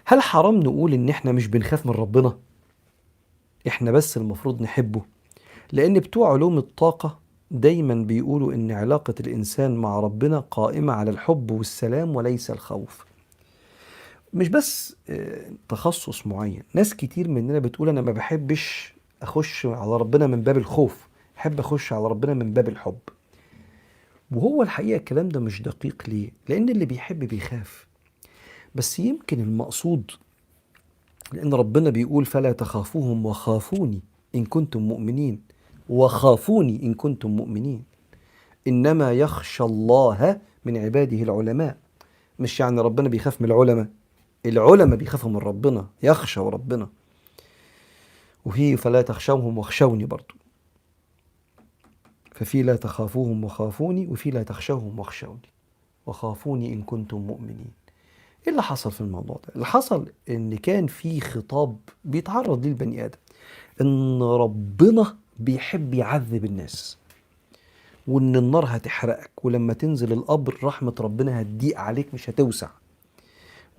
هل حرام نقول ان احنا مش بنخاف من ربنا؟ احنا بس المفروض نحبه. لان بتوع علوم الطاقة دايما بيقولوا ان علاقة الانسان مع ربنا قائمة على الحب والسلام وليس الخوف. مش بس تخصص معين. ناس كتير مننا بتقول انا ما بحبش اخش على ربنا من باب الخوف، احب اخش على ربنا من باب الحب. وهو الحقيقة الكلام ده مش دقيق. ليه؟ لان اللي بيحب بيخاف. بس يمكن المقصود، لأن ربنا بيقول فلا تخافوهم وخافوني إن كنتم مؤمنين، وخافوني إن كنتم مؤمنين. إنما يخشى الله من عباده العلماء. مش يعني ربنا بيخاف من العلماء، العلماء بيخافوا من ربنا، يخشوا ربنا. وفي فلا تخشوهم واخشوني برضو. ففي لا تخافوهم وخافوني، وفي لا تخشوهم واخشوني وخافوني إن كنتم مؤمنين. ايه اللي حصل في الموضوع ده؟ اللي حصل ان كان في خطاب بيتعرض ليه البني ادم، ان ربنا بيحب يعذب الناس، وان النار هتحرقك، ولما تنزل القبر رحمة ربنا هتضيق عليك مش هتوسع،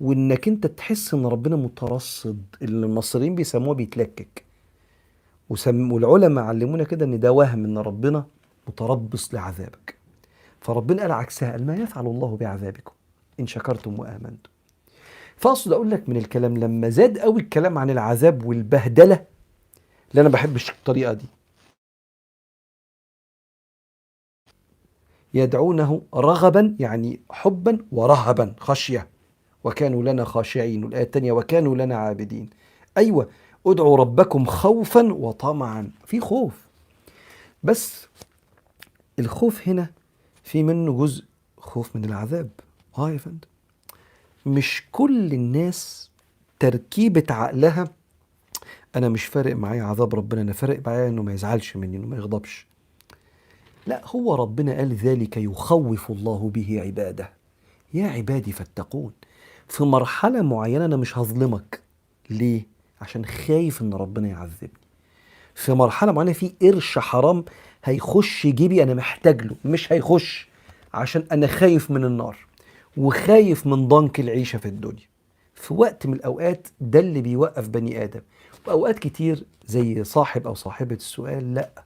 وانك انت تحس ان ربنا مترصد، اللي المصريين بيسموه بيتلكك. والعلماء علمونا كده ان ده وهم، ان ربنا متربص لعذابك. فربنا قال عكسها، قال ما يفعل الله بعذابكم ان شكرتم وامنتم. فاقصد اقول لك من الكلام، لما زاد قوي الكلام عن العذاب والبهدله، اللي انا بحبش الطريقه دي. يدعونه رغبا يعني حبا، ورهبا خشيه، وكانوا لنا خاشعين. والايه الثانيه وكانوا لنا عابدين. ايوه، ادعوا ربكم خوفا وطمعا، في خوف. بس الخوف هنا في منه جزء خوف من العذاب. اه يا فندم، مش كل الناس تركيبة عقلها انا مش فارق معايا عذاب ربنا، انا فارق معايا انه ما يزعلش مني، انه ما يغضبش. لا، هو ربنا قال ذلك يخوف الله به عباده. يا عبادي فاتقون. في مرحلة معينة انا مش هظلمك. ليه؟ عشان خايف ان ربنا يعذبني. في مرحلة معينة في قرش حرام هيخش جيبي انا محتاج له، مش هيخش عشان انا خايف من النار وخايف من ضنك العيشة في الدنيا. في وقت من الأوقات ده اللي بيوقف بني آدم. وأوقات كتير زي صاحب أو صاحبة السؤال، لأ،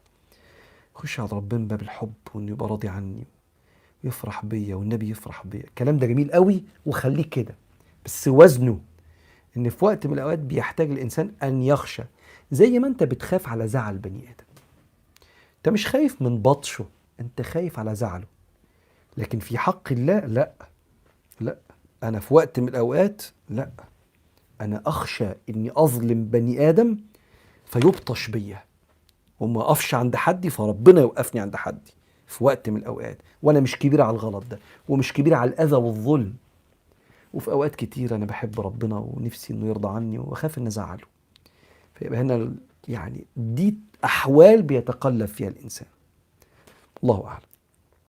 خش على ربنا من باب الحب، وإنه يبقى راضي عني ويفرح بيا والنبي يفرح بيا. الكلام ده جميل قوي وخليك كده، بس وزنه إن في وقت من الأوقات بيحتاج الإنسان أن يخشى. زي ما أنت بتخاف على زعل بني آدم، أنت مش خايف من بطشه، أنت خايف على زعله. لكن في حق الله لأ، لأ، أنا في وقت من الأوقات لأ، أنا أخشى إني أظلم بني آدم فيبطش بيا، وما أقفش عند حدي فربنا يوقفني عند حدي في وقت من الأوقات. وأنا مش كبير على الغلط ده، ومش كبير على الأذى والظلم. وفي أوقات كتير أنا بحب ربنا ونفسي إنه يرضى عني وأخاف إن أزعله. فيبقى هنا يعني دي أحوال بيتقلب فيها الإنسان. الله أعلم.